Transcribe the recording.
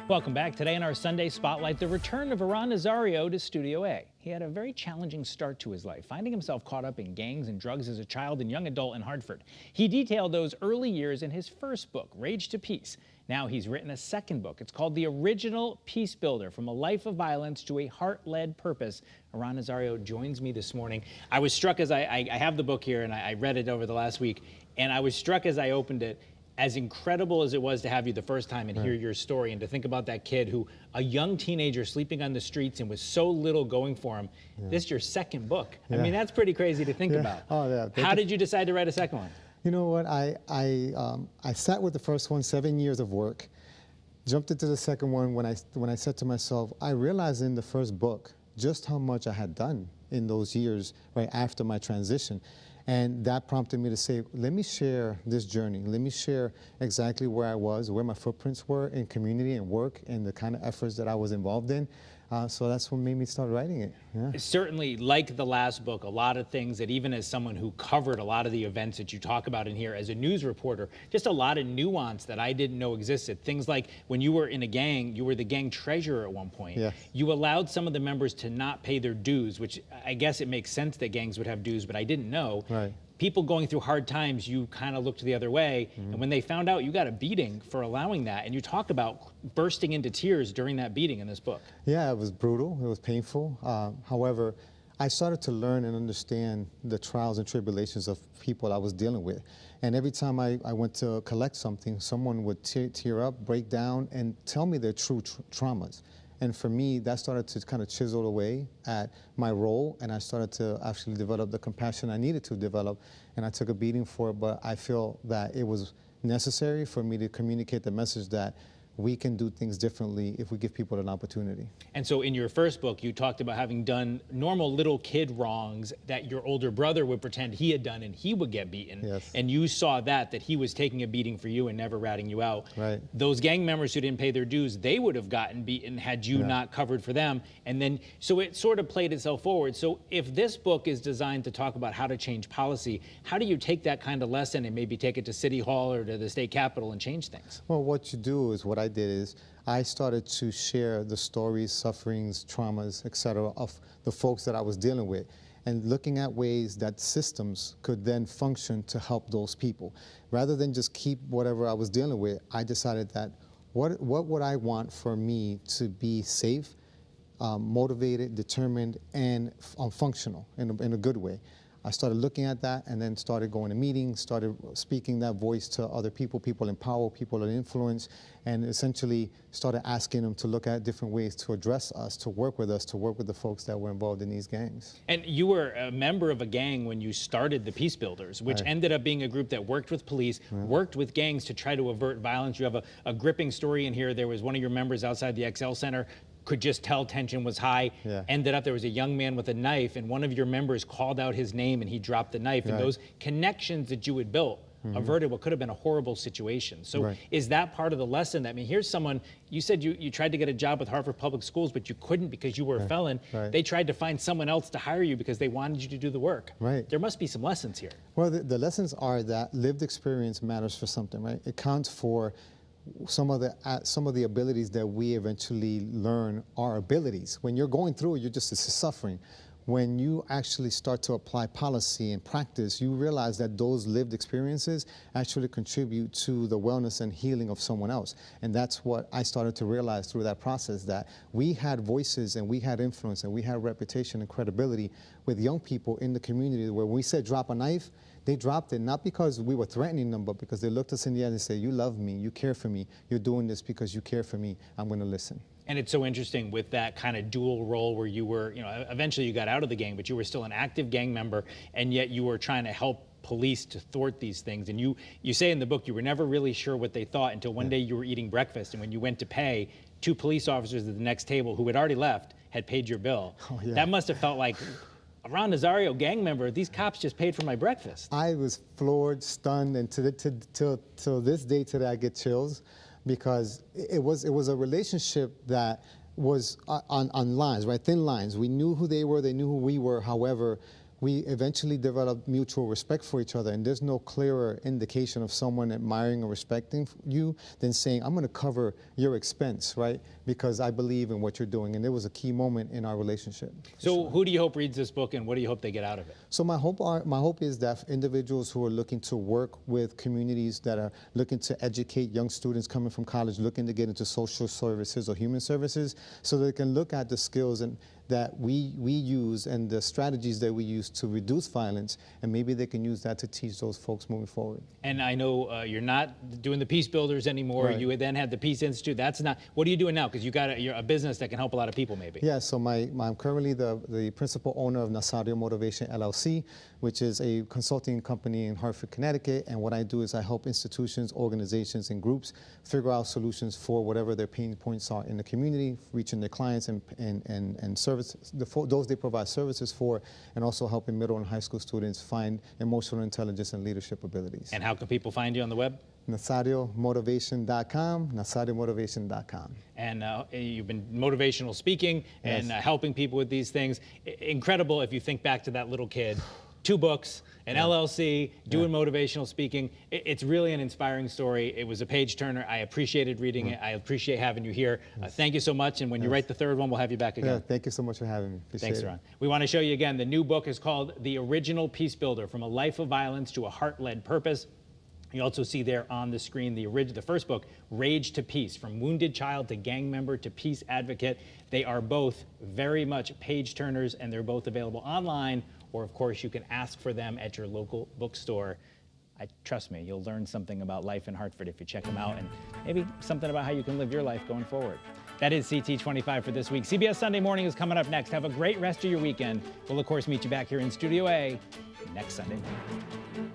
Welcome back. Today in our Sunday Spotlight, the return of Nazario to Studio A. He had a very challenging start to his life, finding himself caught up in gangs and drugs as a child and young adult in Hartford. He detailed those early years in his first book, Rage to Peace. Now he's written a second book. It's called The Original Peacebuilder, From a Life of Violence to a Heart-Led Purpose. Nazario joins me this morning. I was struck as I have the book here, and I read it over the last week, and I was struck as I opened it, as incredible as it was to have you the first time and hear your story, and to think about that kid who, a young teenager sleeping on the streets and with so little going for him. This is your second book. I mean, that's pretty crazy to think about. How did you decide to write a second one? You know what, I sat with the first one, 7 years of work, jumped into the second one when I said to myself, I realized in the first book just how much I had done in those years right after my transition. And that prompted me to say, let me share this journey. Let me share exactly where I was, where my footprints were in community and work, and the kind of efforts that I was involved in. So that's what made me start writing it. Certainly, like the last book, a lot of things that even as someone who covered a lot of the events that you talk about in here as a news reporter, just a lot of nuance that I didn't know existed. Things like when you were in a gang, you were the gang treasurer at one point. You allowed some of the members to not pay their dues, which I guess it makes sense that gangs would have dues, but I didn't know. People going through hard times, you kind of looked the other way. And when they found out, you got a beating for allowing that. And you talk about bursting into tears during that beating in this book. Yeah, it was brutal. It was painful. However, I started to learn and understand the trials and tribulations of people I was dealing with. And every time I went to collect something, someone would tear up, break down, and tell me their true traumas. And for me, that started to kind of chisel away at my role, and I started to actually develop the compassion I needed to develop, and I took a beating for it, but I feel that it was necessary for me to communicate the message that we can do things differently if we give people an opportunity. And so in your first book, you talked about having done normal little kid wrongs that your older brother would pretend he had done and he would get beaten. And you saw that he was taking a beating for you and never ratting you out. Those gang members who didn't pay their dues, they would have gotten beaten had you not covered for them. And then, so it sort of played itself forward. So if this book is designed to talk about how to change policy, how do you take that kind of lesson and maybe take it to City Hall or to the state capitol and change things? Well, what you do is what I did is I started to share the stories, sufferings, traumas, etc. of the folks that I was dealing with, and looking at ways that systems could then function to help those people. Rather than just keep whatever I was dealing with, I decided that what would I want for me to be safe, motivated, determined, and functional in a good way. I started looking at that and then started going to meetings, started speaking that voice to other people, people in power, people in influence, and essentially started asking them to look at different ways to address us, to work with us, to work with the folks that were involved in these gangs. And you were a member of a gang when you started the Peacebuilders, which ended up being a group that worked with police, worked with gangs to try to avert violence. You have a gripping story in here. There was one of your members outside the XL Center, could just tell tension was high, ended up there was a young man with a knife, and one of your members called out his name and he dropped the knife. And those connections that you had built averted what could have been a horrible situation. So is that part of the lesson? I mean, here's someone, you said you tried to get a job with Hartford Public Schools, but you couldn't because you were a felon. They tried to find someone else to hire you because they wanted you to do the work. There must be some lessons here. Well, the lessons are that lived experience matters for something, right? It counts for some of the abilities that we eventually learn are abilities. When you're going through it, you're just suffering. When you actually start to apply policy and practice, you realize that those lived experiences actually contribute to the wellness and healing of someone else. And that's what I started to realize through that process, that we had voices and we had influence and we had reputation and credibility with young people in the community where when we said drop a knife, they dropped it, not because we were threatening them, but because they looked us in the eye and said, you love me, you care for me, you're doing this because you care for me, I'm going to listen. And it's so interesting with that kind of dual role where you were, eventually you got out of the gang, but you were still an active gang member, and yet you were trying to help police to thwart these things. And you say in the book you were never really sure what they thought until one day you were eating breakfast, and when you went to pay, 2 police officers at the next table who had already left had paid your bill. That must have felt like, Nazario, gang member, these cops just paid for my breakfast. I was floored, stunned, and till this day today I get chills, because it was a relationship that was on lines, right, thin lines. We knew who they were, they knew who we were. However, we eventually develop mutual respect for each other. And there's no clearer indication of someone admiring or respecting you than saying, I'm going to cover your expense, right? Because I believe in what you're doing. And it was a key moment in our relationship. So who do you hope reads this book, and what do you hope they get out of it? So my hope is that individuals who are looking to work with communities that are looking to educate young students coming from college, looking to get into social services or human services, so they can look at the skills that we use and the strategies that we use to reduce violence, and maybe they can use that to teach those folks moving forward. And I know you're not doing the Peacebuilders anymore. Right. You then had the Peace Institute. That's not. What are you doing now? Because you're a business that can help a lot of people, maybe. Yeah. So I'm currently the principal owner of Nazario Motivation LLC, which is a consulting company in Hartford, Connecticut. And what I do is I help institutions, organizations, and groups figure out solutions for whatever their pain points are in the community, reaching their clients and service those they provide services for, and also helping middle and high school students find emotional intelligence and leadership abilities. And how can people find you on the web? NazarioMotivation.com, NazarioMotivation.com. And you've been motivational speaking and helping people with these things. Incredible if you think back to that little kid. 2 books, an LLC, doing motivational speaking. It's really an inspiring story. It was a page turner. I appreciated reading it. I appreciate having you here. Thank you so much. And when you write the 3rd one, we'll have you back again. Yeah, thank you so much for having me. Thanks, Ron. We want to show you again, the new book is called The Original Peacebuilder, From a Life of Violence to a Heart-Led Purpose. You also see there on the screen the first book, Rage to Peace, From Wounded Child to Gang Member to Peace Advocate. They are both very much page turners, and they're both available online, or of course you can ask for them at your local bookstore. Trust me, you'll learn something about life in Hartford if you check them out, and maybe something about how you can live your life going forward. That is CT25 for this week. CBS Sunday Morning is coming up next. Have a great rest of your weekend. We'll of course meet you back here in Studio A next Sunday morning.